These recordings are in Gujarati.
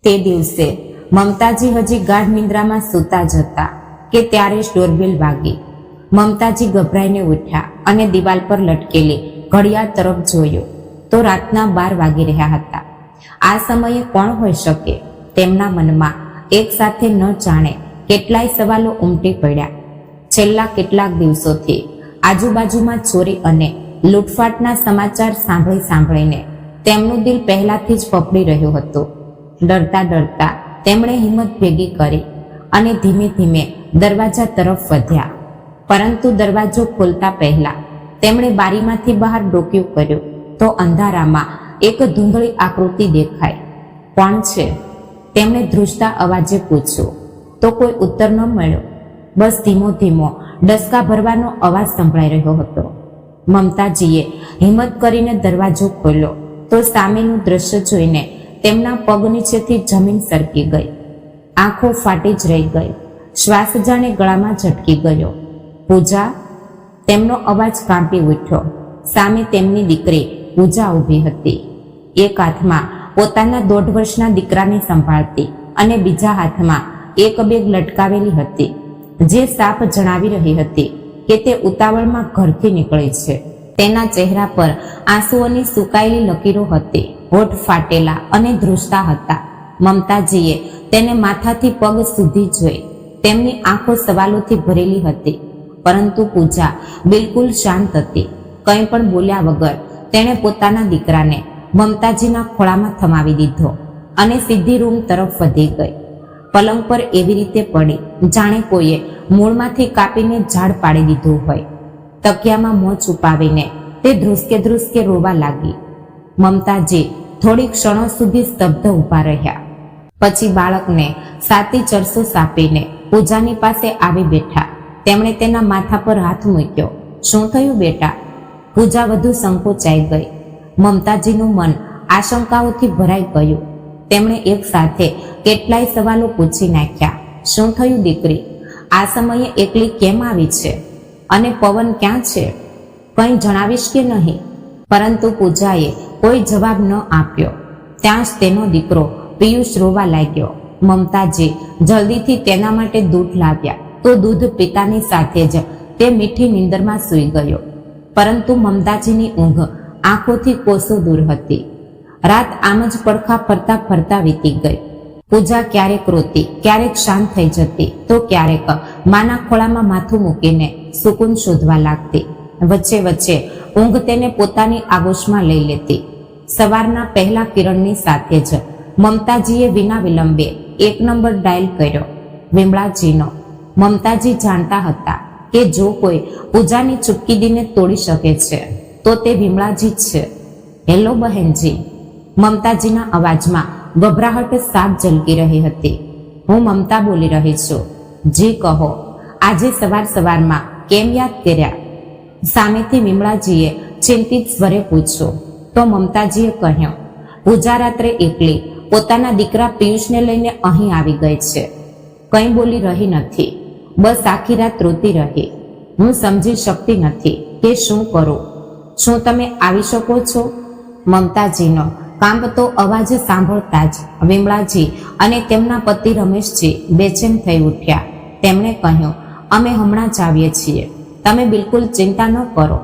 તે દિવસે મમતાજી હજી ગાઢ નિંદ્રામાં સૂતા જ હતા કે ત્યારે જ ડોરબેલ વાગી. મમતાજી ગભરાઈને ઉઠ્યા અને દિવાલ પર લટકેલી ઘડિયાળ તરફ જોયું તો રાતના 12 વાગી રહ્યા હતા. આ સમયે કોણ હોઈ શકે? તેમના મનમાં એક સાથે ન જાણે કેટલાય સવાલો ઉમટી પડ્યા. છેલ્લા કેટલાક દિવસોથી આજુબાજુમાં ચોરી અને લૂંટફાટના સમાચાર સાંભળીને તેમનું દિલ પહેલાથી જ ફફડી રહ્યું હતું. ડરતા ડરતા તેમણે હિંમત ભેગી કરી અને ધીમે ધીમે દરવાજા તરફ વધ્યા. પરંતુ દરવાજો ખોલતા પહેલા તેમણે બારીમાંથી બહાર ડોકિયું કર્યું તો અંધારામાં એક ધૂંધળી આકૃતિ દેખાઈ. કોણ છે? તેમણે ધ્રુજતા અવાજે પૂછ્યું તો કોઈ ઉત્તર ન મળ્યો. બસ ધીમો ધીમો ડસકા ભરવાનો અવાજ સંભળાઈ રહ્યો હતો. મમતાજીએ હિંમત કરીને દરવાજો ખોલ્યો તો સામેનું દ્રશ્ય જોઈને તેમના પગ નીચેથી જમીન સરકી ગઈ. આંખો ફાટી જ રહી ગઈ. શ્વાસ જાણે ગળામાં ઝટકી ગયો. પૂજા! તેમનો અવાજ કાંપી ઉઠ્યો. સામે તેમની દીકરી પૂજા ઊભી હતી. એક હાથમાં પોતાના 1.5 વર્ષના દીકરાને સંભાળતી અને બીજા હાથમાં એક બેગ લટકાવેલી હતી, જે સાફ જણાવી રહી હતી કે તે ઉતાવળમાં ઘરથી નીકળી છે. તેના ચહેરા પર આંસુઓની સુકાયેલી લકીરો હતી. હોઠ ફાટેલા અને ધ્રુજતા હતા. મમતાજીએ તેને માથાથી પગ સુધી જોઈ. તેમની આંખો સવાલોથી ભરેલી હતી, પરંતુ પૂજા બિલકુલ શાંત હતી. કંઈ પણ બોલ્યા વગર તેણે પોતાના દીકરાને મમતાજીના ખોળામાં થમાવી દીધો અને સીધી રૂમ તરફ વધી ગઈ. પલંગ પર એવી રીતે પડી જાણે કોઈએ મૂળમાંથી કાપીને ઝાડ પાડી દીધું હોય. તકિયામાં મોં છુપાવીને તે ધ્રુસકે રોવા લાગી. મમતાજી થોડી ક્ષણો સુધી સ્તબ્ધ ઊભા રહ્યા. પછી બાળકને સાતી ચરસો સાપીને પૂજાની પાસે આવી બેઠા. તેમણે તેના માથા પર હાથ મૂક્યો. શું થયું બેટા? પૂજા વધુ સંકોચાઈ ગઈ. મમતાજીનું મન આશંકાઓથી ભરાઈ ગયું. તેમણે એક સાથે કેટલાય સવાલો પૂછી નાખ્યા. શું થયું દીકરી? આ સમયે એકલી કેમ આવી છે? અને પવન ક્યાં છે? કંઈ જણાવીશ કે નહીં? પરંતુ પૂજાએ કોઈ જવાબ ન આપ્યો. ત્યાં જ તેનો દીકરો પિયુષ રોવા લાગ્યો. મમતાજી જલ્દીથી તેના માટે દૂધ લાવ્યા તો દૂધ પીતાની સાથે જ તે મીઠી નીંદરમાં સૂઈ ગયો. પરંતુ મમતાજીની ઊંઘ આંખોથી કોસો દૂર હતી. રાત આમ જ પડખા ફરતા ફરતા વીતી ગઈ. પૂજા ક્યારેક રોતી, ક્યારેક શાંત થઈ જતી તો ક્યારેક માના ખોળામાં માથું મૂકીને સુકૂન શોધવા લાગતી. વચ્ચે વચ્ચે ઊંઘ તેને પોતાની આગોશમાં લઈ લેતી. સવારના પહેલા કિરણની સાથે જ મમતાજીએ વિના વિલંબે 1 નંબર ડાયલ કર્યો, વિમળાજીનો. મમતાજી જાણતા હતા કે જો કોઈ પૂજાની ચૂપકીદીને તોડી શકે છે તો તે વિમળાજી જ છે. હેલો બહેનજી. મમતાજીના અવાજમાં ગભરાહટ સાફ ઝલકી રહી હતી. હું મમતા બોલી રહી છું. જી કહો. આજે સવારમાં કેમ યાદ કર્યા? સામેથી વિમળાજીએ ચિંતિત સ્વરે પૂછ્યું તો મમતાજીએ કહ્યું, પૂજા રાત્રે એકલી પોતાના દીકરા પિયુષને લઈને અહીં આવી ગઈ છે. કંઈ બોલી રહી નથી. બસ આખી રાત રોતી રહી. હું સમજી શકતી નથી કે શું કરું. શું તમે આવી શકો છો? મમતાજીનો કાંપતો અવાજ સાંભળતા જ વિમળાજી અને તેમના પતિ રમેશજી બેચેન થઈ ઉઠ્યા. તેમણે કહ્યું, અમે હમણાં જ આવીએ છીએ. તમે બિલકુલ ચિંતા ન કરો.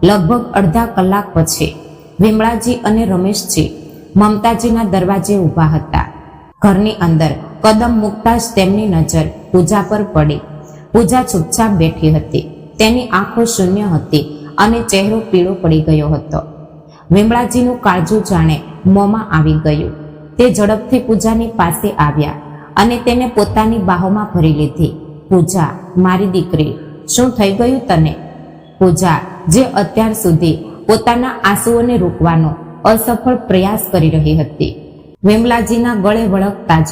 લગભગ અડધા કલાક પછી વિમળાજી અને રમેશજી મમતાજીના દરવાજે ઊભા હતા. ઘરની અંદર કદમ મૂકતા જ તેમની નજર પૂજા પર પડી. પૂજા ચૂપચાપ બેઠી હતી. તેની આંખો શૂન્ય હતી અને ચહેરો પીળો પડી ગયો હતો. વિમળાજીનું કાળજું જાણે મોંમાં આવી ગયું. તે ઝડપથી પૂજાની પાસે આવ્યા અને તેને પોતાની બાહોમાં ભરી લીધી. પૂજા, મારી દીકરી, શું થઈ ગયું તને? પૂજા, જે અત્યાર સુધી પોતાના આંસુઓને રોકવાનો અસફળ પ્રયાસ કરી રહી હતી, વિમલાજીના ગળે વળગતા જ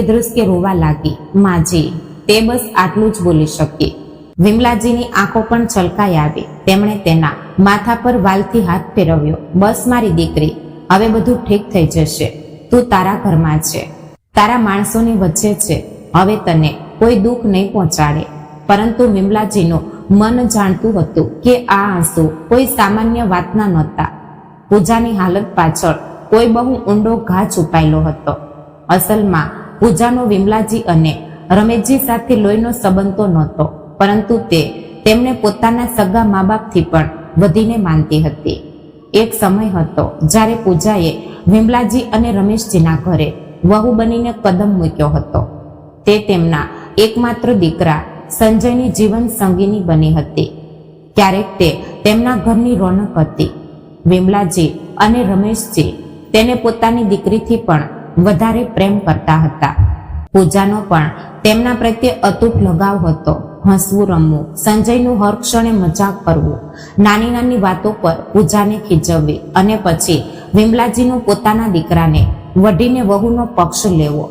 ધ્રુસકે રોવા લાગી. માજી, તે બસ આટલું જ બોલી શકી. વિમલાજીની આંખો પણ છલકાઈ આવી. તેમણે તેના માથા પર વાલથી હાથ ફેરવ્યો. બસ મારી દીકરી, હવે બધું ઠીક થઈ જશે. તું તારા ઘરમાં છે, તારા માણસોની વચ્ચે છે. હવે તને કોઈ દુઃખ નહીં પહોંચાડે. પરંતુ વિમલાજીનું મન જાણતું હતું કે આ આંસુ કોઈ સામાન્ય વાતના નહોતા. પૂજાની હાલત પાછળ કોઈ બહુ ઊંડો ઘા છુપાયેલો હતો અસલમાં પૂજાનો વિમલાજી અને રમેશજી સાથે લોહીનો સંબંધ તો નહોતો, પરંતુ તેમને પોતાના સગા મા બાપથી પણ વધીને માનતી હતી. એક સમય હતો જ્યારે પૂજાએ વિમલાજી અને રમેશજીના ઘરે વહુ બનીને કદમ મૂક્યો હતો. તે તેમના એકમાત્ર દીકરા સંજયની જીવન સંગીની બની હતી. ક્યારેક તે તેમના ઘરની રોનક હતી. વિમલાજી અને રમેશજી તેને પોતાની દીકરીથી પણ વધારે પ્રેમ કરતા હતા. પૂજાનો પણ તેમના પ્રત્યે અતૂટ લગાવ હતો. હસવું, રમવું, સંજયનું હર ક્ષણે મજાક કરવું, નાની નાની વાતો પર પૂજાને ખીજવવી અને પછી વિમલાજીનું પોતાના દીકરાને વઢીને વહુનો પક્ષ લેવો,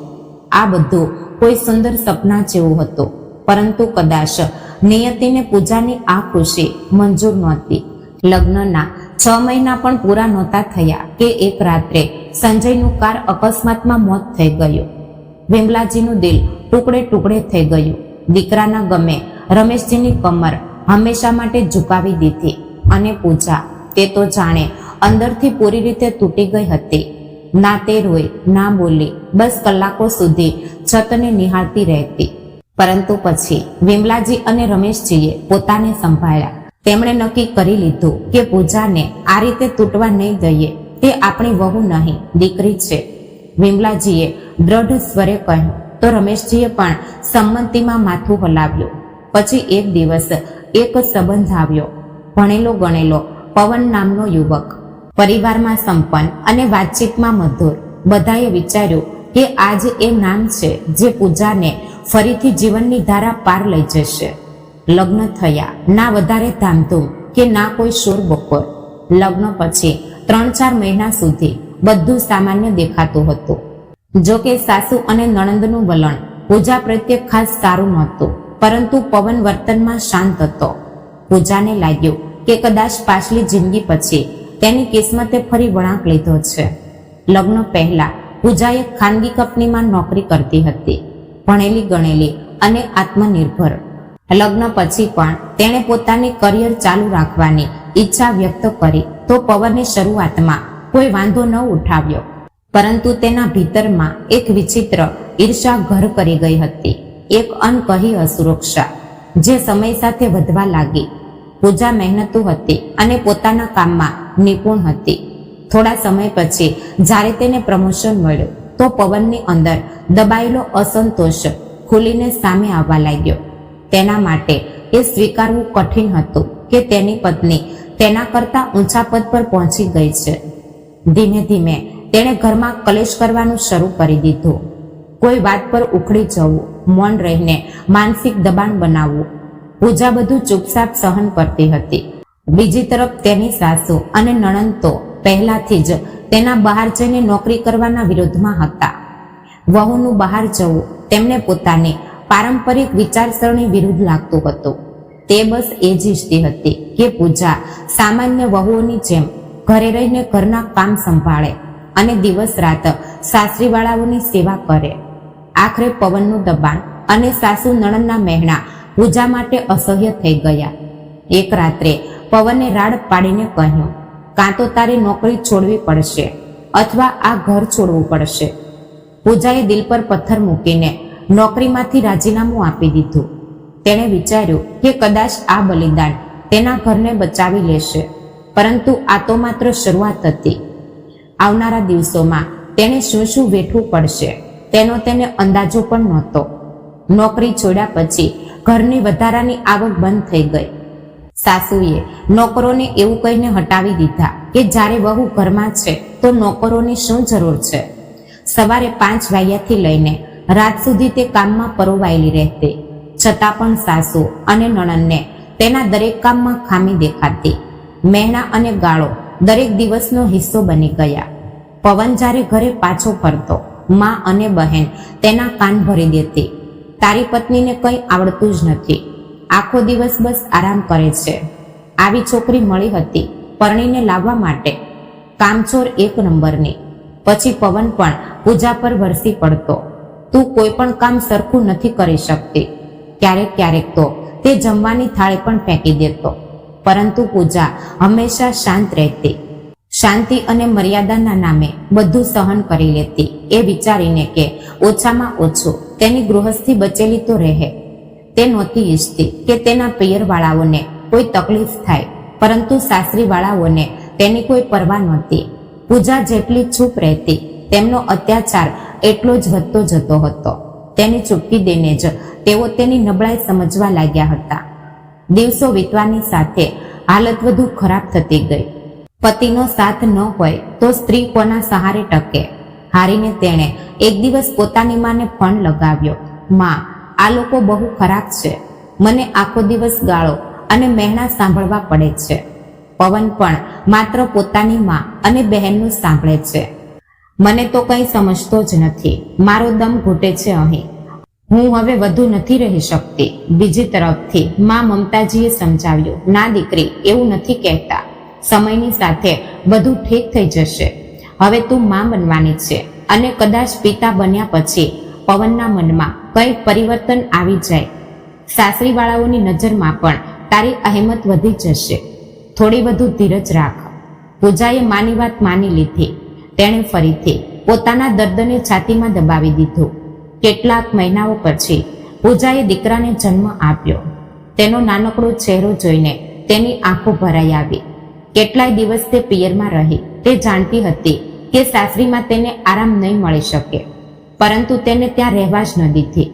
આ બધું કોઈ સુંદર સપના જેવું હતું. પરંતુ કદાચ નિયતિને પૂજાની આ ખુશી મંજૂર નહોતી. લગ્નના 6 મહિના પણ પૂરા નહોતા થયા કે એક રાત્રે સંજયનું કાર અકસ્માતમાં મોત થઈ ગયું. વિમલાજીનું દિલ ટુકડે ટુકડે થઈ ગયું. દીકરાના ગમે રમેશજીની કમર હંમેશા માટે ઝુકાવી દીધી અને પૂજા તે તો જાણે અંદરથી પૂરી રીતે તૂટી ગઈ હતી. ના તે રોઈ, ના બોલી, બસ કલાકો સુધી છતને નિહાળતી રહેતી. પરંતુ પછી વિમલાજી અને રમેશજીએ પોતાને સંભાળ્યા. તેમણે નક્કી કરી લીધું કે પૂજાને આ રીતે તૂટવા નહીં દઈએ. તે આપણી વહુ નહીં, દીકરી છે. વિમલાજીએ દ્રઢ સ્વરે કહ્યું તો રમેશજીએ પણ સંમતિમાં માથું હલાવ્યું. પછી એક દિવસ એક સંબંધ આવ્યો. ભણેલો ગણેલો પવન નામનો યુવક, પરિવારમાં સંપન્ન અને વાતચીતમાં મધુર. બધાએ વિચાર્યું કે આજ એ નામ છે જે પૂજાને ફરીથી જીવનની ધારા પાર લઈ જશે. લગ્ન થયા. ના વધારે ધામધૂમ કે ના કોઈ શોર બકોર. લગ્ન પછી 3-4 મહિના સુધી બધું સામાન્ય દેખાતું હતું. જો કે સાસુ અને નણંદનું વલણ પૂજા પ્રત્યે ખાસ સારું નહોતું, પરંતુ પવન વર્તનમાં શાંત હતો. પૂજાને લાગ્યું કે કદાચ પાછલી જિંદગી પછી તેની કિસ્મતે ફરી વળાંક લીધો છે. લગ્ન પહેલા પૂજા એક ખાનગી કંપનીમાં નોકરી કરતી હતી, ભણેલી ગણેલી અને આત્મનિર્ભર. લગ્ન પછી પણ તેણે પોતાની કરિયર ચાલુ રાખવાની ઈચ્છા વ્યક્ત કરી તો પવને શરૂઆતમાં કોઈ વાંધો ન ઉઠાવ્યો, પરંતુ તેના ભીતરમાં એક વિચિત્ર ઈર્ષા ઘર કરી ગઈ હતી, એક અનકહી અસુરક્ષા જે સમય સાથે વધવા લાગી. પૂજા મહેનતુ હતી અને પોતાના કામમાં નિપુણ હતી. થોડા સમય પછી જ્યારે તેને પ્રમોશન મળ્યું તો પવનની અંદર દબાયેલો અસંતોષ ખુલીને સામે આવવા લાગ્યો. તેના માટે એ સ્વીકારવું કઠિન હતું કે તેની પત્ની તેના કરતા ઊંચા પદ પર પહોંચી ગઈ છે. ધીમે ધીમે તેણે ઘરમાં કલેશ કરવાનું શરૂ કરી દીધું. કોઈ વાત પર ઉખડી જવું, મૌન રહીને માનસિક દબાણ બનાવવું. પૂજા બધું ચૂપચાપ સહન કરતી હતી. બીજી તરફ તેની સાસુ અને નણંદ તો પહેલાથી જ તેના બહાર જઈને નોકરી કરવાના વિરોધમાં હતા. વહુનું બહાર જવું તેમને પોતાની પારંપરિક વિચારસરણી વિરુદ્ધ લાગતું હતું. તે બસ એ જ ઈચ્છતી હતી કે પૂજા સામાન્ય વહુઓની જેમ ઘરે રહીને ઘરના કામ સંભાળે અને દિવસ રાત સાસરીવાળાઓની સેવા કરે. આખરે પવનનું દબાણ અને સાસુ નણંદના મહેણા પૂજા માટે અસહ્ય થઈ ગયા. એક રાત્રે પવને રાડ પાડીને કહ્યું, કાં તો તારી નોકરી છોડવી પડશે અથવા આ ઘર છોડવું પડશે. પૂજાએ દિલ પર પથ્થર મૂકીને નોકરીમાંથી રાજીનામું આપી દીધું. તેણે વિચાર્યું કે કદાચ આ બલિદાન તેના ઘરને બચાવી લેશે, પરંતુ આ તો માત્ર શરૂઆત હતી. આવનારા દિવસોમાં તેણે શું શું વેઠવું પડશે તેનો તેને અંદાજો પણ નહોતો. નોકરી છોડ્યા પછી ઘરની વધારાની આવક બંધ થઈ ગઈ. સાસુએ નોકરોને એવું કહીને હટાવી દીધા કે જ્યારે વહુ ઘરમાં છે તો નોકરોની શું જરૂર છે. સવારે 5 વાગ્યાથી લઈને રાત સુધી તે કામમાં પરોવાયેલી રહેતી. છતાં પણ સાસુ અને નણંદને તેના દરેક કામમાં ખામી દેખાતી. મહેણા અને ગાળો દરેક દિવસનો હિસ્સો બની ગયા. પવન જ્યારે ઘરે પાછો ફરતો, મા અને બહેન તેના કાન ભરી દેતી, તારી પત્નીને કંઈ આવડતું જ નથી, આખો દિવસ બસ આરામ કરે છે. આવી છોકરી મળી હતી પરણીને લાવવા માટે, કામચોર 1 નંબરની. પછી પવન પણ પૂજા પર વરસી પડતો, તું કોઈ પણ કામ સરખું નથી કરી શકતી. ક્યારેક ક્યારેક તો તે જમવાની થાળી પણ ફેંકી દેતો, પરંતુ પૂજા હંમેશા શાંત રહેતી. શાંતિ અને મર્યાદાના નામે બધું સહન કરી લેતી, એ વિચારીને કે ઓછામાં ઓછું તેની ગૃહસ્થી બચેલી તો રહે. તે નહોતી ઈચ્છતી કે તેના પિયરવાળાઓને કોઈ તકલીફ થાય, પરંતુ સાસરીવાળાઓને તેની કોઈ પરવા નહોતી. પૂજા જેટલી ચૂપ રહેતી, તેમનો અત્યાચાર એટલો જ વધતો જતો હતો. તેની ચૂપતી દેને જ તેઓ તેની નબળાઈ સમજવા લાગ્યા હતા. દિવસો વીતવાની સાથે હાલત વધુ ખરાબ થતી ગઈ. પતિનો સાથ ન હોય તો સ્ત્રી કોના સહારે ટકે? હારીને તેણે એક દિવસ પોતાની માને ફોન લગાવ્યો. માં, આ લોકો બહુ ખરાબ છે. મને આખો દિવસ ગાળો અને મહેણા સાંભળવા પડે છે. પવન પણ માત્ર પોતાની માં અને બહેનનું સાંભળે છે. મને તો કંઈ સમજતો જ નથી. મારો દમ ઘૂટે છે અહીં. હું હવે વધુ નથી રહી શકતી. બીજી તરફથી માં મમતાજીએ સમજાવ્યું, ના દીકરી, એવું નથી કહેતા. સમયની સાથે બધું ઠીક થઈ જશે. હવે તું માં બનવાની છે અને કદાચ પિતા બન્યા પછી પવનના મનમાં કંઈક પરિવર્તન આવી જાય. સાસરીવાળાઓની નજરમાં પણ તારી અહેમત વધી જશે. થોડી વધુ ધીરજ રાખ. પૂજાએ માની વાત માની લીધી. તેણે ફરીથી પોતાના દર્દને છાતીમાં દબાવી દીધું. કેટલાક મહિનાઓ પછી પૂજાએ દીકરાને જન્મ આપ્યો. તેનો નાનકડો ચહેરો જોઈને તેની આંખો ભરાઈ આવી. કેટલાય દિવસ તે પિયરમાં રહી. તે જાણતી હતી કે સાસરીમાં તેને આરામ નહીં મળી શકે, પરંતુ તેને ત્યાં રહેવા જ ન દીધી.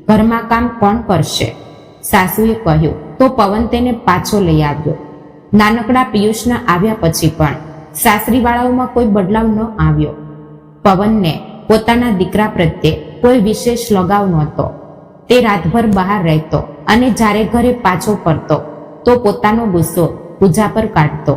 ઘરમાં કામ કોણ કરશે? સાસુએ કહ્યું તો પવન તેને પાછો લઈ આવ્યો. નાનકડા પિયુષના આવ્યા પછી પણ સાસરીવાળાઓમાં કોઈ બદલાવ ન આવ્યો. પવનને પોતાના દીકરા પ્રત્યે કોઈ વિશેષ લગાવ નહોતો. તે રાતભર બહાર રહેતો અને જ્યારે ઘરે પાછો ફરતો તો પોતાનો ગુસ્સો પૂજા પર કાઢતો.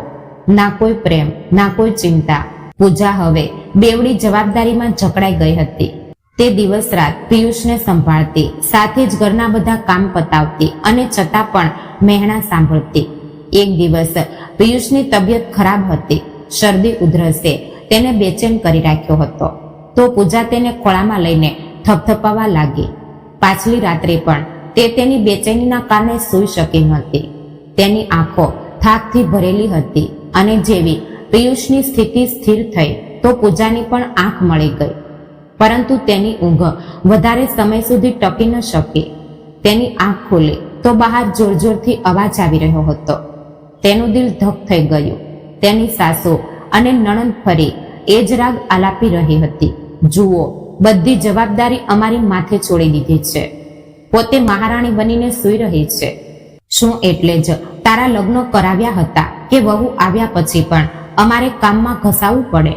ના કોઈ પ્રેમ, ના કોઈ ચિંતા. પૂજા હવે બેવડી જવાબદારીમાં જકડાઈ ગઈ હતી. તે દિવસ રાત પિયુષને સંભાળતી, સાથે જ ઘરના બધા કામ પતાવતી અને છતાં પણ મહેણા સાંભળતી. એક દિવસ પિયુષની તબિયત ખરાબ હતી. શરદી ઉધરસે તેને બેચેન કરી રાખ્યો હતો. તો પૂજા તેને ખોળામાં લઈને થપથપાવા લાગી. પાછલી રાત્રે પણ તે તેની બેચેનીના કારણે સૂઈ શકી નહોતી. તેની આંખો થાકથી ભરેલી હતી અને જેવી પિયુષની સ્થિતિ સ્થિર થઈ તો પૂજાની પણ આંખ મળી ગઈ. પરંતુ તેની ઊંઘ વધારે સમય સુધી ટકી ન શકી. તેની આંખ ખુલી તો બહાર જોર જોરથી અવાજ આવી રહ્યો હતો. તેનું દિલ ધક થઈ ગયું. તેની સાસુ અને નણંદ ફરી એ જ રાગ આલાપી રહી હતી. જુઓ, બધી જવાબદારી અમારી માથે છોડી દીધી છે. પોતે મહારાણી બનીને સૂઈ રહી છે. શું એટલે જ તારા લગ્ન કરાવ્યા હતા કે વહુ આવ્યા પછી પણ અમારે કામમાં ઘસાવું પડે?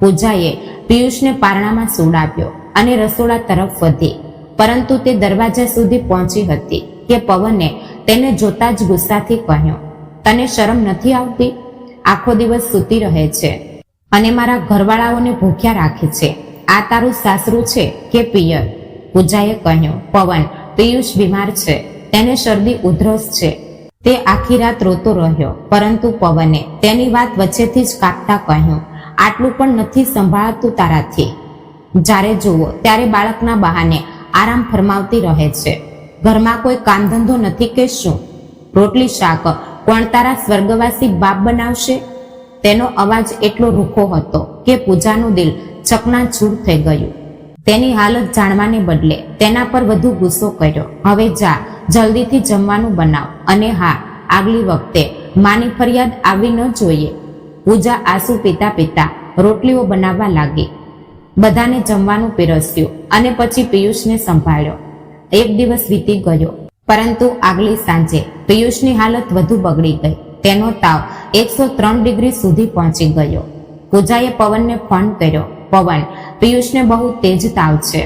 પૂજાએ પિયુષને પારણામાં સુડાવ્યો અને રસોડા તરફ વધી, પરંતુ તે દરવાજા સુધી પહોંચી હતી કે પવને તેને જોતા જ ગુસ્સાથી કહ્યું, તને શરમ નથી આવતી? આખો દિવસ સૂતી રહે છે અને મારા ઘરવાળાઓને ભૂખ્યા રાખે છે. આ તારું સાસરું છે કે પિયર? પૂજાએ કહ્યું, પવન, પિયુષ બીમાર છે. તેને શરદી ઉધરસ છે. તે આખી રાત રોતો રહ્યો, પરંતુ પવને તેની વાત વચ્ચેથી જ કાપતા કહ્યું, આટલું પણ નથી સંભાળતું તારાથી. જ્યારે જુઓ ત્યારે બાળકના બહાને આરામ ફરમાવતી રહે છે. ઘરમાં કોઈ કામ ધંધો નથી કે શું? રોટલી શાક કોણ તારા સ્વર્ગવાસી બાપ બનાવશે? તેનો અવાજ એટલો રૂખો હતો કે પૂજાનું દિલ ચકનાચૂર થઈ ગયું. તેની હાલત જાણવાને બદલે તેના પર વધુ ગુસ્સો કર્યો. હવે જા, જલ્દીથી જમવાનું બનાવ, અને હા, આગલી વખતે માની ફરિયાદ આવવી ન જોઈએ. પૂજા આંસુ પીતા પીતા રોટલીઓ બનાવવા લાગી. બધાને જમવાનું પીરસ્યું અને પછી પિયુષને સંભાળ્યો. એક દિવસ વીતી ગયો, પરંતુ આગલી સાંજે પિયુષની હાલત વધુ બગડી ગઈ. તેનો તાવ 103 ડિગ્રી સુધી પહોંચી ગયો. પૂજાએ પવનને ફોન કર્યો, પવન, પિયુષને બહુ તેજ તાવ છે.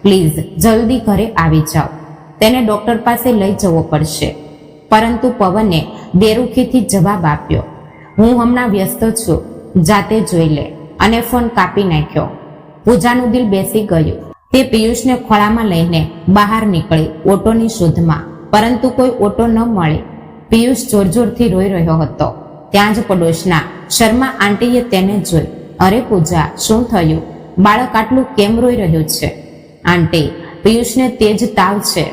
પ્લીઝ જલ્દી ઘરે આવી જાઓ. તેને ડોક્ટર પાસે લઈ જવો પડશે. પરંતુ પવને બેરુખીથી જવાબ આપ્યો, હું હમણાં વ્યસ્ત છું, જાતે જોઈ લે, અને ફોન કાપી નાખ્યો. પૂજાનું દિલ બેસી ગયું. તે પિયુષને ખોળામાં લઈને બહાર નીકળી ઓટોની શોધમાં, પરંતુ કોઈ ઓટો ન મળી. પિયુષ જોર જોરથી રોઈ રહ્યો હતો. ત્યાં જ પડોશના શર્મા આંટીએ તેને જોઈ. અરે પૂજા, શું થયું? બાળક આટલું કેમ રોઈ રહ્યું છે? આંટી, પિયુષને તેજ તાવ છે.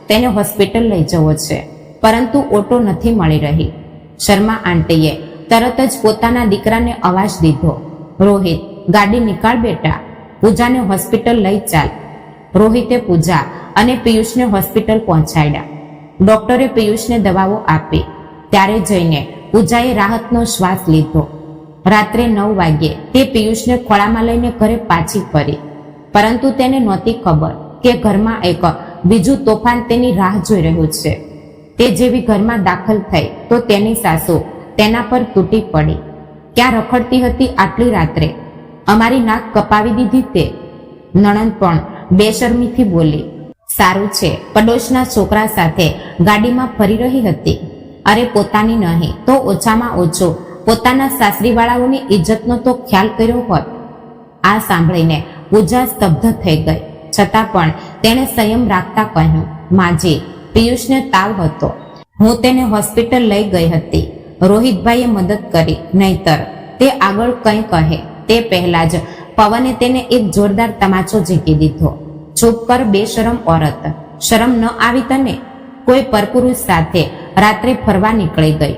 તેને હોસ્પિટલ લઈ જવો છે, પરંતુ ઓટો નથી મળી રહી. શર્મા આંટીએ તરત જ પોતાના દીકરાને અવાજ દીધો, રોહિત, ગાડી નીકાળ બેટા, પૂજાને હોસ્પિટલ લઈ ચાલ. રોહિતે પૂજા અને પિયુષને હોસ્પિટલ પહોંચાડ્યા. ડોક્ટરે પિયુષને દવાઓ આપી. ત્યારે જઈને પૂજાએ રાહતનો શ્વાસ લીધો. રાત્રે 9 વાગ્યે તે પિયુષને ખોળામાં લઈને ઘરે પાછી ફરી, પરંતુ તેને નહોતી ખબર કે ઘરમાં એક બીજું તોફાન તેની રાહ જોઈ રહ્યું છે. તે જેવી ઘરમાં દાખલ થઈ તો તેની સાસુ તેના પર તૂટી પડી. ક્યાં રખડતી હતી આટલી રાત્રે? અમારી નાક કપાવી દીધી તે. નણંદ પણ બેશરમીથી બોલી, સારું છે પડોશના છોકરા સાથે ગાડીમાં ફરી રહી હતી. અરે પોતાની નહીં તો ઓછામાં ઓછો પોતાના સાસરીવાળાઓની ઇજ્જતનો તો ખ્યાલ કર્યો હોત. આ સાંભળીને પૂજા સ્તબ્ધ થઈ ગઈ. છતાં પણ તેણે સંયમ રાખતા કહ્યું, માજી, પિયુષને તાવ હતો, હું તેને હોસ્પિટલ લઈ ગઈ હતી. રોહિતભાઈએ મદદ કરી, નહીતર તે આગળ કંઈ કહે તે પહેલા જ પવને તેને એક જોરદાર તમાચો ઝીકી દીધો. ચૂપ કર બેશરમ ઓરત, શરમ ન આવી તને? કોઈ પરપુરુષ સાથે રાત્રે ફરવા નીકળી ગઈ.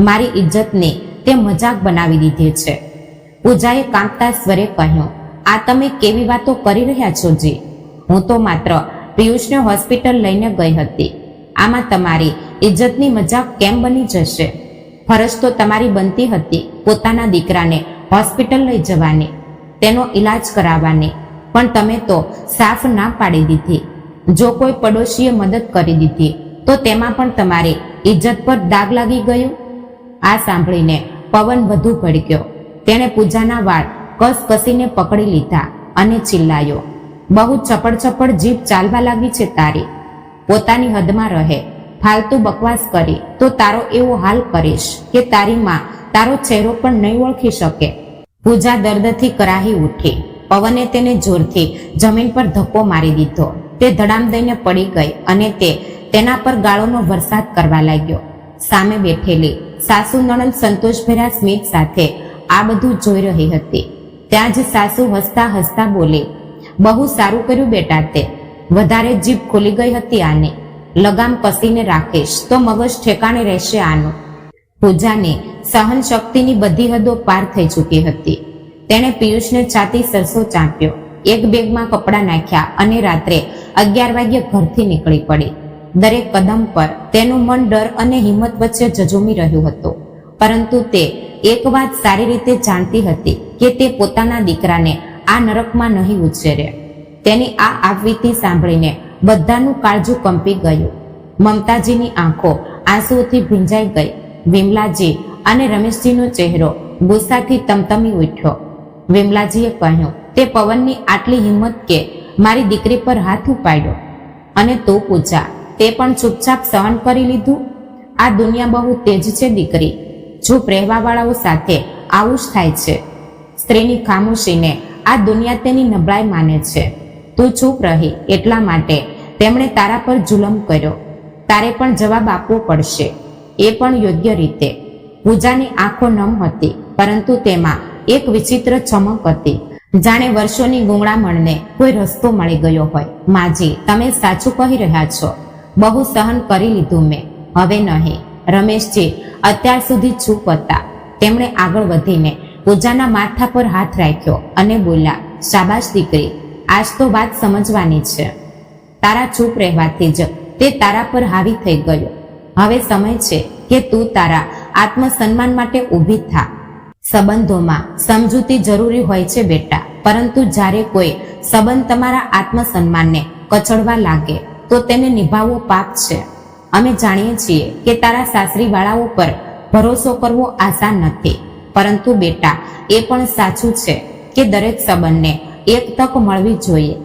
મારી ઇજ્જતની તે મજાક બનાવી દીધી છે. પૂજાએ કાંપતા સ્વરે કહ્યું, આ તમે કેવી વાતો કરી રહ્યા છો જી? હું તો માત્ર પિયુષને હોસ્પિટલ લઈને ગઈ હતી. આમાં તમારી ઇજ્જતની મજાક કેમ બની જશે? ફરજ તો તમારી બનતી હતી પોતાના દીકરાને હોસ્પિટલ લઈ જવાની, તેનો ઈલાજ કરાવવાની, પણ તમે તો સાફ ના પાડી દીધી. જો કોઈ પડોશીએ મદદ કરી દીધી તો તેમાં પણ તમારી ઇજ્જત પર દાગ લાગી ગયું. આ સાંભળીને પવન વધુ ભડક્યો. તેણે પૂજાના વાળ કસીને પકડી લીધા અને ચિલ્લાયો, બહુ ચપડ જીભ ચાલવા લાગી છે તારી. પોતાની હદમાં રહે. ફાલતુ બકવાસ કરી તો તારો એવો હાલ કરીશ કે તારી માં તારો ચહેરો પણ નહીં ઓળખી શકે. પૂજા દર્દથી કરાહી ઉઠી. પવને તેને જોરથી જમીન પર ધક્કો મારી દીધો. તે ધડામ દઈને પડી ગઈ અને તે તેના પર ગાળોનો વરસાદ કરવા લાગ્યો. સામે બેઠેલી સાસુ નણંદ સંતોષભર્યા સ્મિત સાથે આ બધું જોઈ રહી હતી. ત્યાં જ સાસુ હસતા હસતા બોલી, બહુ સારું કર્યું બેટા, તે વધારે જીભ ખોલી ગઈ હતી આને. લગામ કસીને રાખીશ તો મગજ ઠેકાણે રહેશે આનું. પૂજાની સહન શક્તિની બધી હદો પાર થઈ ચૂકી હતી. તેણે પિયુષને છાતી સરસો ચાંપ્યો, એક બેગમાં કપડાં નાખ્યા અને રાત્રે 11 વાગ્યે ઘરથી નીકળી પડી. દરેક કદમ પર તેનું મન ડર અને હિંમત વચ્ચે ઝઝૂમી રહ્યું હતું. પરંતુ તે એક વાત સારી રીતે જાણતી હતી કે તે પોતાના દીકરાને આ નરકમાં નહીં ઉછેરે. તેની આ આપવીતી સાંભળીને બધાનું કાળજું કંપી ગયું. મમતાજીની આંખો આંસુઓથી ભીંજાઈ ગઈ. વિમલાજી અને રમેશજીનો ચહેરો ગુસ્સાથી તમતમી ઉઠ્યો. વિમલાજીએ કહ્યું, તે પવનની આટલી હિંમત કે મારી દીકરી પર હાથ ઉપાડ્યો, અને તું પૂજા, તે પણ ચૂપચાપ સહન કરી લીધું. આ દુનિયા બહુ તેજ છે દીકરી. ચૂપ રહેવાવાળાઓ સાથે આવું જ થાય છે. સ્ત્રીની ખામોશીને આ દુનિયા તેની નબળાઈ માને છે. તું ચૂપ રહી એટલા માટે તેમણે તારા પર જુલમ કર્યો. તારે પણ જવાબ આપવો પડશે, એ પણ યોગ્ય રીતે. પૂજાની આંખો નમ હતી, પરંતુ તેમાં એક વિચિત્ર ચમક હતી, જાણે વર્ષોની ગૂંગળામણને કોઈ રસ્તો મળી ગયો હોય. માજી, તમે સાચું કહી રહ્યા છો. બહુ સહન કરી લીધું મેં, હવે નહીં. રમેશજી અત્યાર સુધી ચૂપ હતા. તેમણે આગળ વધીને પૂજાના માથા પર હાથ રાખ્યો અને બોલ્યા, શાબાશ દીકરી, આજ તો વાત સમજવાની છે. તારા ચૂપ રહેવાથી જ તે તારા પર હાવી થઈ ગયો. હવે સમય છે કે તું તારા આત્મસન્માન માટે ઊભી થા. સંબંધોમાં સમજૂતી જરૂરી હોય છે બેટા, પરંતુ જ્યારે કોઈ સંબંધ તમારા આત્મસન્માનને કચડવા લાગે તો તેને નિભાવવો પાપ છે. અમે જાણીએ છીએ કે તારા સાસરીવાળાઓ પર ભરોસો કરવો આસાન નથી, પરંતુ બેટા એ પણ સાચું છે કે દરેક સંબંધને એક તક મળવી જોઈએ.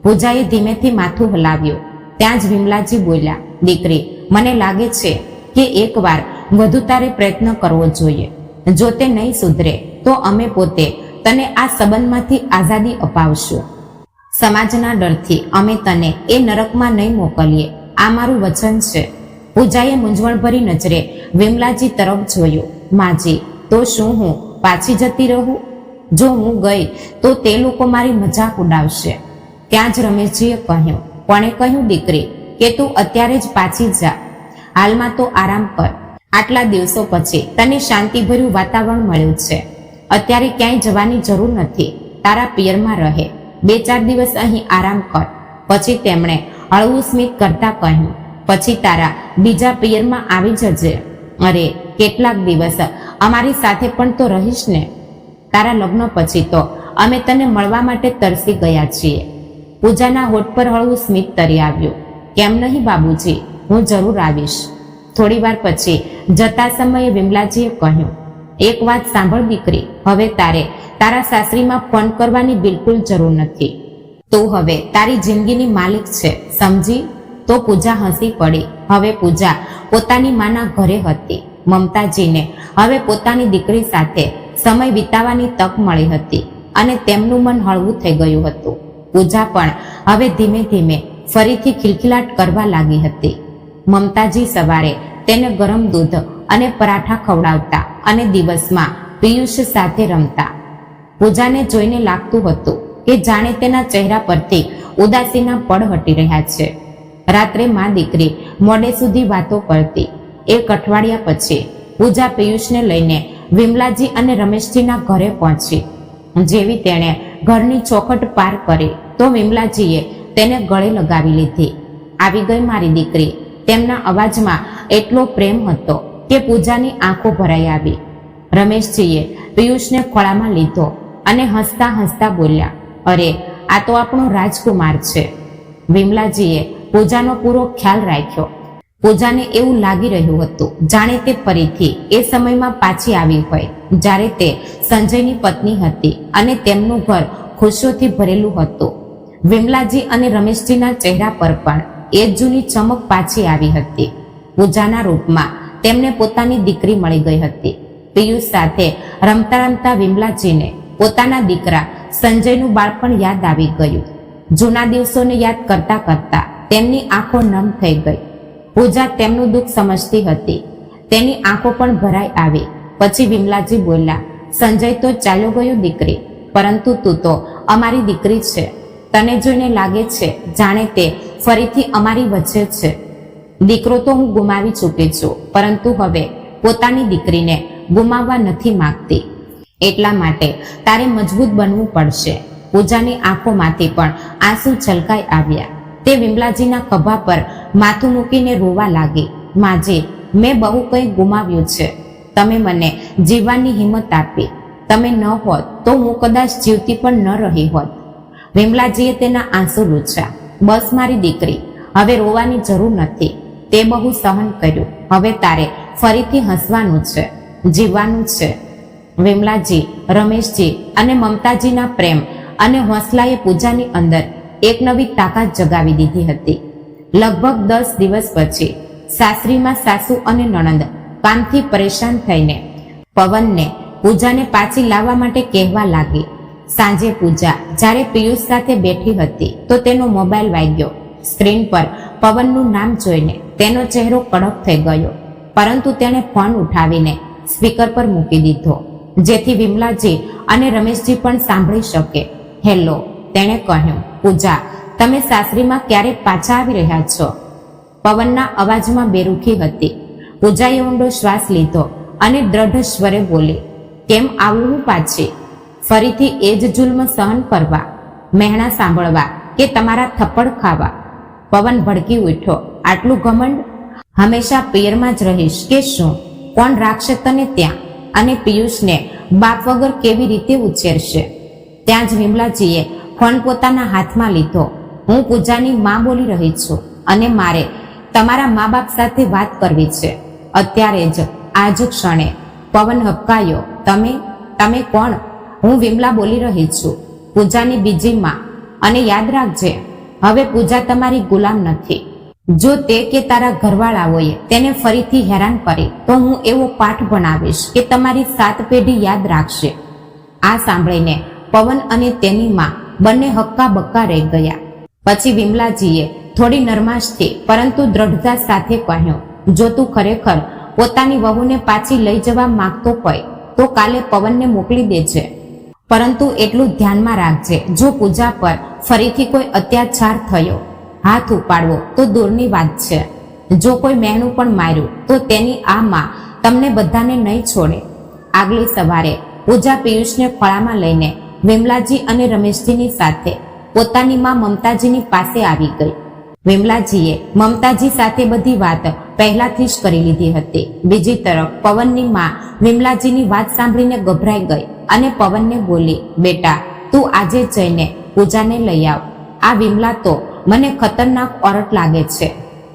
પૂજાએ ધીમેથી માથું હલાવ્યું. ત્યાં જ વિમલાજી બોલ્યા, દીકરી, મને લાગે છે કે એકવાર વધુ તારે પ્રયત્ન કરવો જોઈએ. જો તે નહીં સુધરે તો અમે પોતે તને આ સંબંધમાંથી આઝાદી અપાવશું. સમાજના ડરથી અમે તને એ નરકમાં નહીં મોકલીએ, આ મારું વચન છે. પૂજાએ મૂંઝવણભરી નજરે વિમલાજી તરફ જોયું. માજી, તો શું હું પાછી જતી રહું? જો હું ગઈ તો તે લોકો મારી મજાક ઉડાવશે. ત્યાં જ રમેશજીએ કહ્યું, કોણે કહ્યું દીકરી કે તું અત્યારે જ પાછી જા? હાલમાં તો આરામ કર. આટલા દિવસો પછી તને શાંતિભર્યું વાતાવરણ મળ્યું છે. અત્યારે ક્યાંય જવાની જરૂર નથી. તારા પિયરમાં રહે. 2-4 દિવસ અહીં આરામ કર. પછી તેમણે હળવું સ્મિત કરતા કહ્યું, પછી તારા બીજા પિયરમાં આવી જજે. અરે, કેટલાક દિવસ અમારી સાથે પણ તો રહીશ ને. તારા લગ્ન પછી તો અમે તને મળવા માટે તરસી ગયા છીએ. પૂજાના હોઠ પર હળવું સ્મિત તરી આવ્યું. કેમ નહીં બાબુજી, હું જરૂર આવીશ. થોડી વાર પછી જતા સમયે વિમલાજીએ કહ્યું, એક વાત સાંભળ દીકરી, હવે તારે તારા સાસરીમાં ફોન કરવાની બિલકુલ જરૂર નથી. તું હવે તારી જિંદગીની માલિક છે, સમજી? તો પૂજા હસી પડી. હવે પૂજા પોતાની માના ઘરે હતી. મમતાજીને હવે પોતાની દીકરી સાથે સમય વિતાવવાની તક મળી હતી અને તેમનું મન હળવું થઈ ગયું હતું. પૂજા પણ હવે ધીમે ધીમે ફરીથી ખિલખિલાટ કરવા લાગી હતી. મમતાજી સવારે તેને ગરમ દૂધ અને પરાઠા ખવડાવતા અને દિવસમાં પિયુષ સાથે રમતા. પૂજાને જોઈને લાગતું હતું કે જાણે તેના ચહેરા પરથી ઉદાસીના પડ હટી રહ્યા છે. રાત્રે મા દીકરી મોડે સુધી વાતો કરતી. એક અઠવાડિયા પછી પૂજા પિયુષને લઈને વિમલાજી અને રમેશજીના ઘરે પહોંચી. જેવી તેણે ઘરની ચોખટ પાર કરી તો વિમલાજીએ તેને ગળે લગાવી લીધી. આવી ગઈ મારી દીકરી. તેમના અવાજમાં એટલો પ્રેમ હતો કે પૂજાની આંખો ભરાઈ આવી. રમેશજીએ પિયુષને ખોળામાં લીધો અને હસતા હસતા બોલ્યા, અરે, આ તો આપણો રાજકુમાર છે. વિમલાજીએ પૂજાનો પૂરો ખ્યાલ રાખ્યો. પૂજાને એવું લાગી રહ્યું હતું જાણે તે ફરીથી એ સમયમાં પાછી આવી હોય જ્યારે તે સંજયની પત્ની હતી અને તેમનું ઘર ખુશીઓથી ભરેલું હતું. વિમલાજી અને રમેશજીના ચહેરા પર પણ એ જ જૂની ચમક પાછી આવી હતી. પૂજાના રૂપમાં તેમને પોતાની દીકરી મળી ગઈ હતી. પિયુષ સાથે રમતા રમતા વિમલાજીને પોતાના દીકરા સંજયનું બાળપણ યાદ આવી ગયું. જૂના દિવસોને યાદ કરતા કરતા તેમની આંખો નમ થઈ ગઈ. પૂજા તેમનું દુઃખ સમજતી હતી. તેની આંખો પણ ભરાઈ આવી. પછી વિમલાજી બોલ્યા, સંજય તો ચાલ્યો ગયો દીકરી, પરંતુ તું તો અમારી દીકરી છે. તને જોઈને લાગે છે જાણે તે ફરીથી અમારી વચ્ચે છે. દીકરો તો હું ગુમાવી ચૂકી છું, પરંતુ હવે પોતાની દીકરીને ગુમાવવા નથી માંગતી. એટલા માટે તારે મજબૂત બનવું પડશે. પૂજાની આંખોમાંથી પણ આંસુ છલકાઈ આવ્યા. તે વિમલાજીના ખભા પર માથું મૂકીને રોવા લાગી. માજી, મેં બહુ કંઈ ગુમાવ્યું છે. તમે મને જીવવાની હિંમત આપી. તમે ન હોત તો હું કદાચ જીવતી પણ ન રહી હોત. વિમલાજીએ તેના આંસુ લૂછ્યા. બસ મારી દીકરી, હવે રોવાની જરૂર નથી. તે બહુ સહન કર્યું. હવે તારે ફરીથી હસવાનું છે, જીવવાનું છે. વિમલાજી, રમેશજી અને મમતાજીના પ્રેમ અને હોંસલાએ પૂજાની અંદર એક નવી તાકાત જગાવી દીધી હતી. લગભગ 10 દિવસ પછી સાસરીમાં સાસુ અને નણંદ કામથી પરેશાન થઈને પવનને પૂજાને પાછી લાવવા માટે કહેવા લાગી. સાંજે પૂજા જ્યારે પિયુષ સાથે બેઠી હતી તો તેનો મોબાઈલ વાગ્યો. સ્ક્રીન પર પવનનું નામ જોઈને તેનો ચહેરો કડક થઈ ગયો, પરંતુ તેણે ફોન ઉઠાવીને સ્પીકર પર મૂકી દીધો, જેથી વિમલાજી અને રમેશજી પણ સાંભળી શકે. હેલો, તેણે કહ્યું. પૂજા, તમે સાસરીમાં ક્યારે પાછા આવી રહ્યા છો? પવનના અવાજમાં બેરૂખી હતી. પૂજાએ ઊંડો શ્વાસ લીધો અને દ્રઢ સ્વરે બોલી, કેમ આવવું પાછી? ફરીથી એ જ જુલ્મ સહન કરવા, મહેણા સાંભળવા કે તમારા થપ્પડ ખાવા? પવન ભડકી ઉઠ્યો. આટલું ઘમંડ? હંમેશા પિયરમાં જ રહીશ કે શું? કોણ રાખશે તને ત્યાં? અને પિયુષને બાપ વગર કેવી રીતે ઉછેરશે? ત્યાં જ વિમલાજીએ ફોન પોતાના હાથમાં લીધો. હું પૂજાની માં બોલી રહી છું અને મારે તમારા મા બાપ સાથે વાત કરવી છે, અત્યારે જ, આ જ ક્ષણે. પવન હબકાયો. તમે કોણ? હું વિમલા બોલી રહી છું, પૂજાની બીજી માં. અને યાદ રાખજે, હવે પૂજા તમારી ગુલામ નથી. જો તે કે તારા ઘરવાળાઓએ તેને ફરીથી હેરાન કરી તો હું એવો પાઠ ભણાવીશ કે તમારી 7 પેઢી યાદ રાખશે. આ સાંભળીને પવન અને તેની માં બંને હક્કા બક્કા રહી ગયા. પછી વિમલાજીએ થોડી નરમાશથી પરંતુ દ્રઢતા સાથે કહ્યું, જો તું ખરેખર પોતાની વહુને પાછી લઈ જવા માંગતો હોય તો કાલે પવનને મોકલી દેજે, પરંતુ એટલું ધ્યાનમાં રાખજે, જો પૂજા પર ફરીથી કોઈ અત્યાચાર થયો, હાથ ઉપાડવો તો દૂરની વાત છે. જો કોઈ મહેણું પણ માર્યું તો તેની આ માં તમને બધાને નહીં છોડે. આગલી સવારે પૂજા પિયુષને ખોળામાં લઈને વિમલાજી અને રમેશજીની સાથે પોતાની માં મમતાજીની પાસે આવી ગઈ. વિમલાજીએ મમતાજી સાથે બધી વાત પહેલાથી જ કરી લીધી હતી. બીજી તરફ પવનની માં વિમલાજીની વાત સાંભળીને ગભરાઈ ગઈ અને પવનને બોલી, બેટા તું આજે જઈને પૂજાને લઈ આવ. આ વિમલા તો મને ખતરનાક ઓરટ લાગે છે.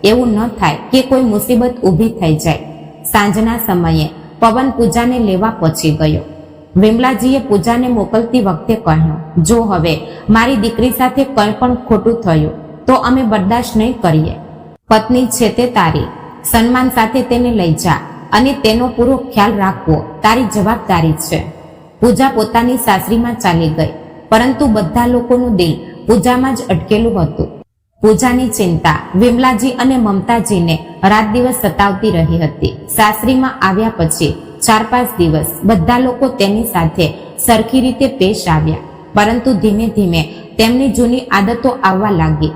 એવું ન થાય કે કોઈ મુસીબત ઊભી થઈ જાય. સાંજના સમયે પવન પૂજાને લેવા પહોંચી ગયો. વિમલાજીએ પૂજાને મોકલતી વખતે કહ્યું, જો હવે મારી દીકરી સાથે કંઈ પણ ખોટું થયું તો અમે બરદાશ્ત નહીં કરીએ. પત્ની છે તે તારી, સન્માન સાથે તેને લઈ જા અને તેનો પૂરો ખ્યાલ રાખવો તારી જવાબદારી છે. પૂજા પોતાની સાસરીમાં ચાલી ગઈ, પરંતુ બધા લોકોનું દિલ પૂજામાં જ અટકેલું હતું. પૂજાની ચિંતા વિમલાજી અને મમતાજીને રાત દિવસ સતાવતી રહી હતી. સાસરીમાં આવ્યા પછી 4-5 દિવસ બધા લોકો તેની સાથે સરખી રીતે પેશ આવ્યા, પરંતુ ધીમે ધીમે તેમની જૂની આદતો આવવા લાગી.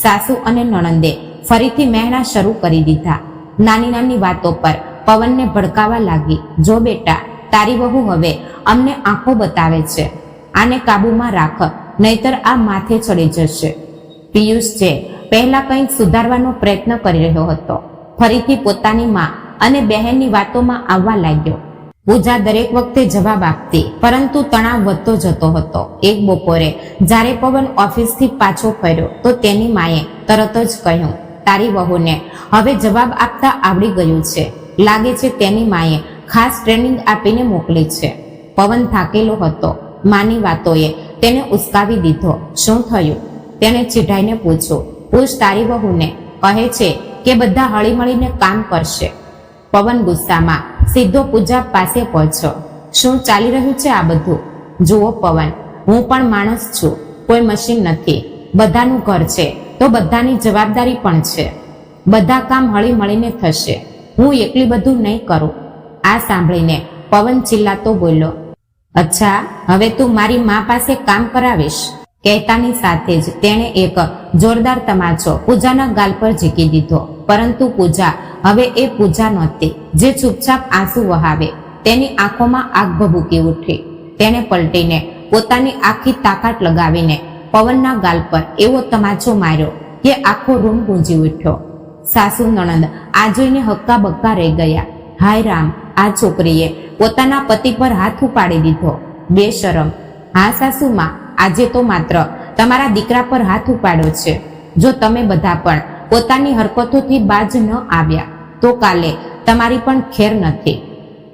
સાસુ અને નણંદે ફરીથી મહેણા શરૂ કરી દીધા. નાની નાની વાતો પર પવનને ભડકાવા લાગી. જો બેટા, તારી વહુ હવે અમને આંખો બતાવે છે, આને કાબુમાં રાખ, નહીતર આ માથે ચડી જશે. પિયુષ જે પહેલા કંઈક સુધારવાનો પ્રયત્ન કરી રહ્યો હતો, ફરીથી પોતાની માં અને બહેનની વાતોમાં આવવા લાગ્યો. પૂજા દરેક વખતે જવાબ આપતી, પરંતુ તણાવ વધતો જતો હતો. એક બપોરે જ્યારે પવન ઓફિસથી પાછો ફર્યો તો તેની માએ તરત જ કહ્યું, તારી વહુને હવે જવાબ આપતા આવડી ગયું છે. લાગે છે તેની માએ ખાસ ટ્રેનિંગ આપીને મોકલી છે. પવન થાકેલો હતો. માની વાતોએ તેને ઉસકાવી દીધો. શું થયું? તેને ચીઢાઈને પૂછ્યું. પૂછ તારી વહુને. કહે છે કે બધા હળીમળીને કામ કરશે. પવન ગુસ્સામાં સીધો પૂજા પાસે પહોંચ્યો. શું ચાલી રહ્યું છે આ બધું? જુઓ પવન, હું પણ માણસ છું, કોઈ મશીન નથી. બધાનું ઘર છે તો બધાની જવાબદારી પણ છે. બધા કામ હળીમળીને થશે. હું એકલી બધું નહીં કરું. આ સાંભળીને પવન ચિલ્લાતો બોલ્યો, અચ્છા, હવે તું મારી મા પાસે કામ કરાવીશ? કહેતાની સાથે જ તેણે એક જોરદાર તમાચો પૂજાના ગાલ પર ઝીકી દીધો. પરંતુ પૂજા હવે એ પૂજા નહોતી જે ચૂપચાપ આંસુ વહાવે. તેની આંખોમાં આગ ભભૂકી ઉઠી. તેણે પલટીને પોતાની આખી તાકાત લગાવીને પવનના ગાલ પર એવો તમાચો માર્યો કે આખો રૂમ ગૂંજી ઉઠ્યો. સાસુ નણંદ આ જોઈને હક્કા બક્કા રહી ગયા. હાય રામ, આ છોકરીએ પોતાના પતિ પર હાથ ઉપાડી દીધો. બેશરમ. હા સાસુમાં, આજે તો માત્ર તમારા દીકરા પર હાથ ઉપાડ્યો છે. જો તમે બધા પણ પોતાની હરકતોથી બાજ ન આવ્યા તો કાલે તમારી પણ ખેર નથી.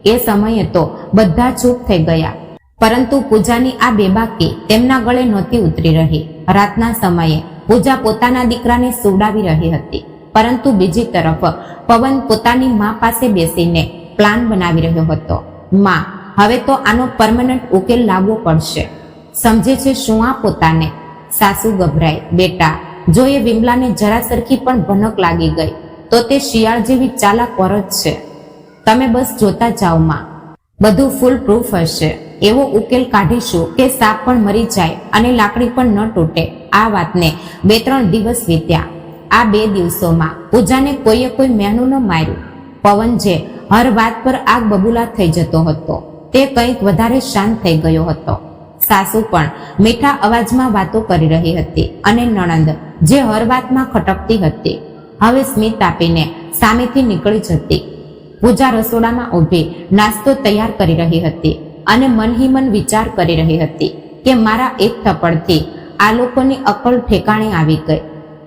એ સમયે તો બધા ચૂપ થઈ ગયા, પરંતુ પૂજાની આ બેબાકી તેમના ગળે નહોતી ઉતરી રહી. રાતના સમયે પૂજા પોતાના દીકરાને સુવડાવી રહી હતી, પરંતુ બીજી તરફ પવન પોતાની મા પાસે બેસીને પ્લાન બનાવી રહ્યો હતો. માં, હવે તો આનો પરમનન્ટ ઉકેલ લાવવો પડશે. સમજે છે શું આ પોતાને? સાસુ ગભરાય. બેટા, જો એ વિમલાને જરા સરખી પણ ભનક લાગી ગઈ તો તે શિયાળ જેવી ચાલાક ઓરત છે. તમે બસ જોતા જાઓ માં, બધું ફૂલ પ્રૂફ હશે. એવો ઉકેલ કાઢીશું કે સાપ પણ મરી જાય અને લાકડી પણ ન તૂટે. આ વાતને 2-3 દિવસ વીત્યા. આ 2 દિવસોમાં પૂજાને કોઈએ કોઈ મહેણું ન માર્યું. પવન જે હર વાત પર આગ બબૂલા થઈ જતો હતો, તે કંઈક વધારે શાંત થઈ ગયો હતો. સાસુ પણ મીઠા અવાજમાં વાતો કરી રહી હતી અને નણંદ જે હર વાતમાં ખટકતી હતી હવે સ્મિત આપીને સામેથી નીકળી જતી. પૂજા રસોડામાં ઊભી નાસ્તો તૈયાર કરી રહી હતી અને મન હી મન વિચાર કરી રહી હતી કે મારા એક થપ્પડથી આ લોકોની અક્કલ ઠેકાણે આવી ગઈ.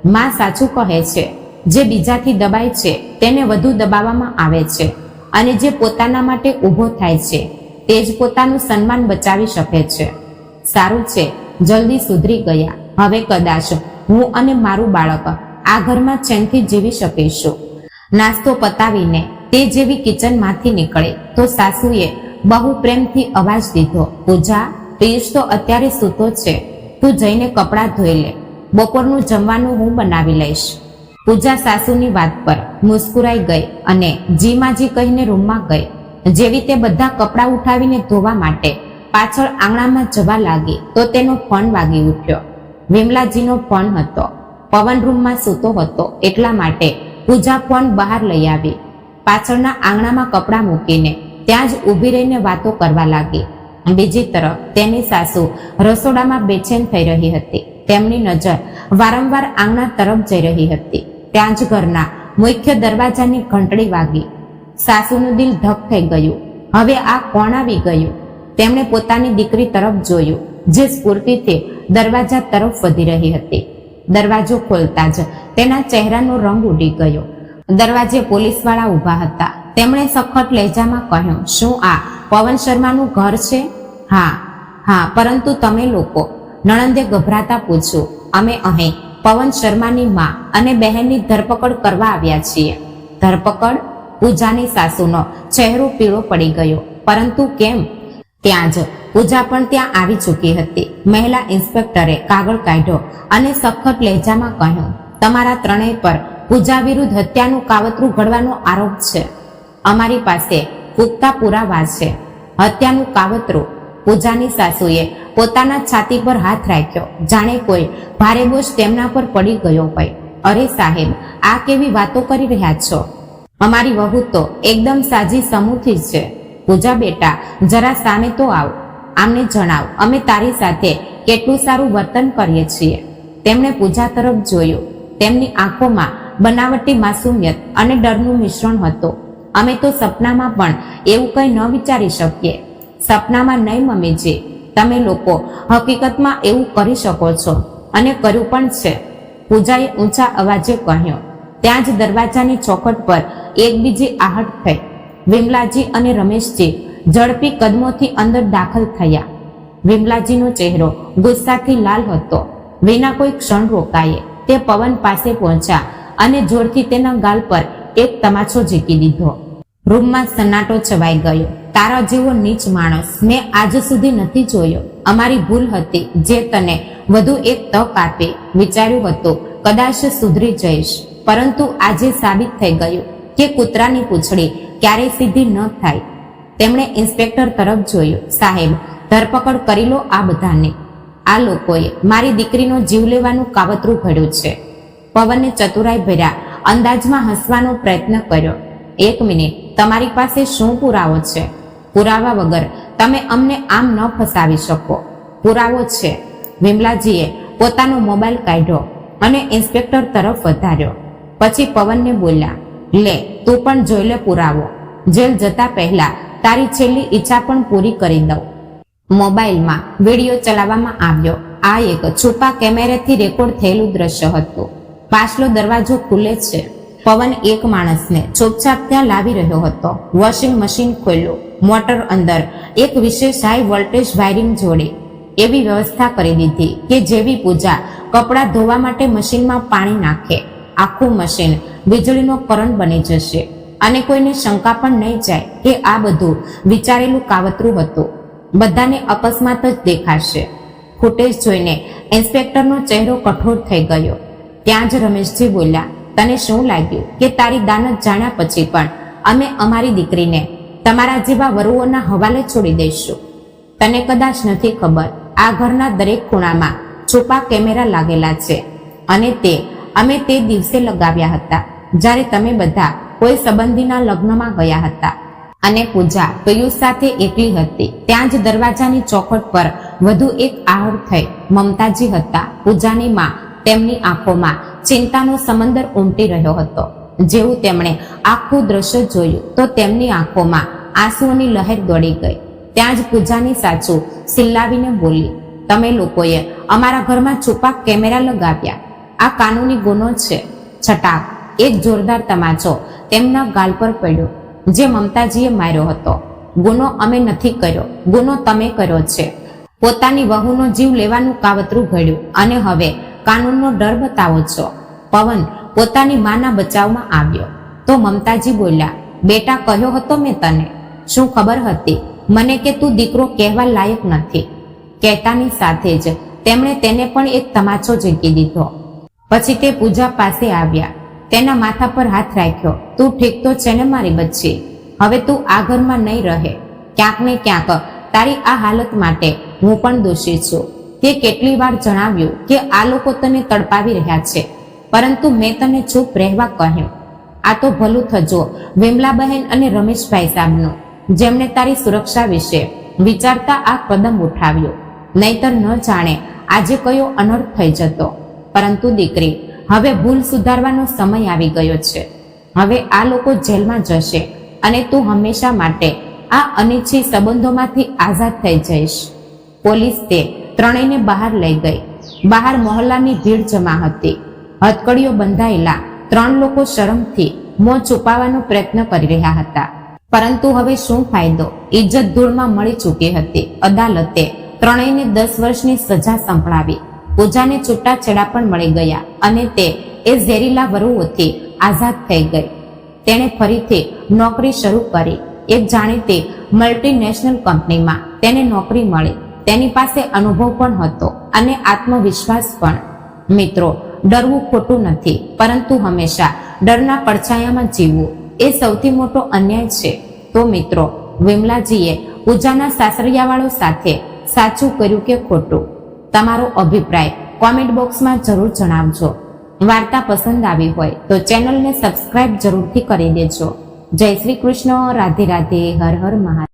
માં સાચું કહે છે, જે બીજાથી દબાય છે તેને વધુ દબાવવામાં આવે છે, અને જે પોતાના માટે ઊભો થાય છે તે જ પોતાનું સન્માન બચાવી શકે છે. સારું છે, જલ્દી સુધરી ગયા. હવે કદાચ હું અને મારું બાળક આ ઘરમાં ચેનથી જીવી શકીશું. નાસ્તો પતાવીને તે જેવી કિચનમાંથી નીકળે તો સાસુએ બહુ પ્રેમથી અવાજ દીધો, પૂજા, પિયુષ તો અત્યારે સૂતો છે, તું જઈને કપડાં ધોઈ લે, બપોરનું જમવાનું હું બનાવી લઈશ. પૂજા સાસુની વાત પર મુસ્કુરાઈ ગઈ અને જીમાજી કહીને રૂમમાં ગઈ. જેવી તે બધા કપડાં ઉઠાવીને ધોવા માટે પાછળ આંગણામાં જવા લાગી તો તેનો ફોન વાગી ઉઠ્યો. વિમલાજીનો ફોન હતો. પવન રૂમમાં સૂતો હતો એટલા માટે પૂજા ફોન બહાર લઈ આવી. પાછળના આંગણામાં કપડાં મૂકીને ત્યાં જ ઊભી રહીને વાતો કરવા લાગી. બીજી તરફ તેની સાસુ રસોડામાં બેચેન થઈ રહી હતી. તેમની નજર વારંવાર આંગણા તરફ જઈ રહી હતી. ત્યાં જ ઘરના મુખ્ય દરવાજાની ઘંટડી વાગી. સાસુનું દિલ ધક થઈ ગયું. હવે આ કોણ આવી ગયું? તેમણે પોતાની દીકરી તરફ જોયું, જે સ્ફૂર્તિથી દરવાજા તરફ વધી રહી હતી. દરવાજો ખોલતા જ તેના ચહેરાનો રંગ ઉડી ગયો. દરવાજે પોલીસવાળા ઊભા હતા. તેમણે સખત લહેજામાં કહ્યું, શું આ પવન શર્માનું ઘર છે? હા, પરંતુ તમે લોકો? નણંદે ગભરાતા પૂછ્યું. અમે અહીં પવન શર્માની માં અને બહેનની ધરપકડ કરવા આવ્યા છીએ. ધરપકડ? પૂજાની સાસુનો ચહેરો પીળો પડી ગયો. પરંતુ કેમ? ત્યાં જ પૂજા પણ ત્યાં આવી ચૂકી હતી. મહિલા ઇન્સ્પેક્ટરે કાગળ કાઢ્યો અને સખત લહેજામાં કહ્યું, તમારા ત્રણેય પર પૂજા વિરુદ્ધ હત્યાનું કાવતરું ઘડવાનો આરોપ છે. અમારી પાસે પુખ્તા પુરાવા છે. હત્યાનું કાવતરું? પૂજાની સાસુએ પોતાના છાતી પર હાથ રાખ્યો, જાણે કોઈ ભારે બોજ તેમના પર પડી ગયો હોય. અરે સાહેબ, આ કેવી વાતો કરી રહ્યા છો? અમારી વહુ તો એકદમ સાજી સમૂહથી છે. પૂજા બેટા, જરા સામે તો આવ. આમને જણાવ, અમે તારી સાથે કેટલું સારું વર્તન કરીએ છીએ. તેમણે પૂજા તરફ જોયું. તેમની આંખોમાં બનાવટી માસુમિયત અને ડરનું મિશ્રણ હતું. અમે તો સપનામાં પણ એવું કંઈ ન વિચારી શકીએ. સપનામાં નહીં મમ્મીજી, તમે લોકો હકીકતમાં એવું કરી શકો છો અને કર્યું પણ છે. પૂજાએ ઊંચા અવાજે કહ્યું. ત્યાં જ દરવાજાની ચોખટ પર એક બીજી આહટ થઈ. વિમલાજી અને રમેશજી ઝડપી કદમોથી અંદર દાખલ થયા. વિમલાજીનો ચહેરો ગુસ્સાથી લાલ હતો. વિના કોઈ ક્ષણ રોકાયે તે પવન પાસે પહોંચ્યા અને જોરથી તેના ગાલ પર એક તમાચો ઝીકી દીધો. રૂમમાં સન્નાટો છવાઈ ગયો. તારા જેવો નીચ માણસ મેં આજ સુધી નથી જોયો. અમારી ભૂલ હતી જે તને વધુ એક તક આપી. વિચાર્યું હતું કદાચ સુધરી જઈશ, પરંતુ આજે સાબિત થઈ ગયું કે કૂતરાની પૂંછડી ક્યારેય સીધી ન થાય. તેમણે ઇન્સ્પેક્ટર તરફ જોયું. સાહેબ, ધરપકડ કરી લો આ બધાને. આ લોકોએ મારી દીકરીનો જીવ લેવાનું કાવતરું ઘડ્યું છે. પવને ચતુરાઈ ભર્યા અંદાજમાં હસવાનો પ્રયત્ન કર્યો. એક મિનિટ, તમારી પાસે શું પુરાવો છે? પુરાવા વગર તમે અમને આમ ન ફસાવી શકો. પુરાવો છે. વિમલાજીએ પોતાનો મોબાઈલ કાઢ્યો અને ઇન્સ્પેક્ટર તરફ વધાર્યો. પછી પવનને બોલ્યા, લે તું પણ જોઈ લે પુરાવો. જેલ જતા પહેલા તારી છેલ્લી ઈચ્છા પણ પૂરી કરી દઉં. મોબાઈલમાં વિડીયો ચલાવવામાં આવ્યો. આ એક છુપા કેમેરાથી રેકોર્ડ થયેલું દ્રશ્ય હતું. પાછલો દરવાજો ખુલે છે. પવન એક માણસને ચોપચાપ ત્યાં લાવી રહ્યો હતો. વોશિંગ મશીન ખોલ્યું. મોટર અંદર એક વિશેષ હાઈ વોલ્ટેજ વાયરિંગ જોડી એવી વ્યવસ્થા કરી દીધી કે જેવી પૂજા કપડાં ધોવા માટે મશીનમાં પાણી નાખે, આખું મશીન વીજળીનો કરંટ બની જશે અને કોઈને શંકા પણ નહીં જાય કે આ બધું વિચારેલું કાવતરું હતું. બધાને અકસ્માત જ દેખાશે. ફૂટેજ જોઈને ઇન્સ્પેક્ટરનો ચહેરો કઠોર થઈ ગયો. ત્યાં જ રમેશજી બોલ્યા, તને શું લાગ્યું કે તારી દાનત જાણ્યા પછી પણ અમે અમારી દીકરીને તમારા જેવા વરુઓના હવાલે છોડી દઈશું? તને કદાચ નથી ખબર, આ ઘરના દરેક ખૂણામાં છુપા કેમેરા લાગેલા છે અને અમે તે દિવસે લગાવ્યા હતા જ્યારે તમે બધા કોઈ સંબંધીના લગ્નમાં ગયા હતા અને પૂજા પિયુષ સાથે એકલી હતી. ત્યાં જ દરવાજાની ચોખટ પર વધુ એક આહટ થઈ. મમતાજી હતા, પૂજાની માં. તેમની આંખોમાં ચિંતાનો સમંદર ઉમટી રહ્યો હતો. જેવું તેમણે આખું દ્રશ્ય જોયું તો તેમની આંખોમાં આંસુઓની લહેર દોડી ગઈ. ત્યાં જ પૂજાની સાસુ સિલ્લાવીને બોલી, તમે લોકોએ અમારા ઘરમાં છુપા કેમેરા લગાવ્યા. આ કાનૂની ગુનો છે. છટાક એક જોરદાર તમાચો તેમના ગાલ પર પડ્યો, જે મમતાજીએ માર્યો હતો. ગુનો અમે નથી કર્યો, ગુનો તમે કર્યો છે. પોતાની વહુનો જીવ લેવાનું કાવતરું ઘડ્યું અને હવે કાનૂનનો ડર બતાવો છો. પવન પોતાની માના બચાવમાં આવ્યો તો મમતાજી બોલ્યા, બેટા કહ્યો હતો મેં તને. શું ખબર હતી મને કે તું દીકરો કહેવા લાયક નથી? કહેતાની સાથે જ તેમણે તેને પણ એક તમાચો ઝીકી દીધો. પછી તે પૂજા પાસે આવ્યા. તેના માથા પર હાથ રાખ્યો. તું ઠીક તો છે ને મારી બચ્ચી? હવે તું આ ઘરમાં નહીં રહે. ક્યાંક ને ક્યાંક તારી આ હાલત માટે હું પણ દોષી છું. તે કેટલી વાર જણાવ્યું કે આ લોકો તને તડપાવી રહ્યા છે, પરંતુ મેં તને ચૂપ રહેવા કહ્યું. આ તો ભલું થજો વિમલાબહેન અને રમેશભાઈ સાહેબનું, જેમણે તારી સુરક્ષા વિશે વિચારતા આ કદમ ઉઠાવ્યો. નહીતર ન જાણે આજે કયો અનર્થ થઈ જતો. પરંતુ દીકરી, હવે ભૂલ સુધારવાનો સમય આવી ગયો છે. હવે આ લોકો જેલમાં જશે અને તું હંમેશા માટે આ અનિચ્છિત સંબંધોમાંથી આઝાદ થઈ જઈશ. પોલીસ તે ત્રણેયને બહાર લઈ ગઈ. બહાર મહોલ્લાની ભીડ જમા હતી. હથકડીઓ બંધાયેલા 3 લોકો શરમથી મોં છુપાવવાનો પ્રયત્ન કરી રહ્યા હતા. પરંતુ હવે શું ફાયદો? ઇજ્જત ધૂળમાં મળી ચૂકી હતી. અદાલતે ત્રણેયને 10 વર્ષની સજા સંભળાવી. પૂજાને છૂટાછેડા પણ મળી ગયા અને તે એ ઝેરીલા વરુઓથી આઝાદ થઈ ગઈ. તેણે ફરીથી નોકરી શરૂ કરી. એક જાણીતી મલ્ટીનેશનલ કંપનીમાં તેને નોકરી મળી. તેની પાસે અનુભવ પણ હતો અને આત્મવિશ્વાસ પણ. મિત્રો, ડરવું ખોટું નથી, પરંતુ હંમેશા ડરના પડછાયામાં જીવવું એ સૌથી મોટો અન્યાય છે. તો મિત્રો, વિમલાજીએ પૂજાના સાસરિયાવાળો સાથે સાચું કર્યું કે ખોટું? તમારો અભિપ્રાય કોમેન્ટ બોક્સમાં જરૂર જણાવજો. વાર્તા પસંદ આવી હોય તો ચેનલને સબસ્ક્રાઇબ જરૂરથી કરી દેજો. જય શ્રી કૃષ્ણ. રાધે રાધે. હર હર મહાદેવ.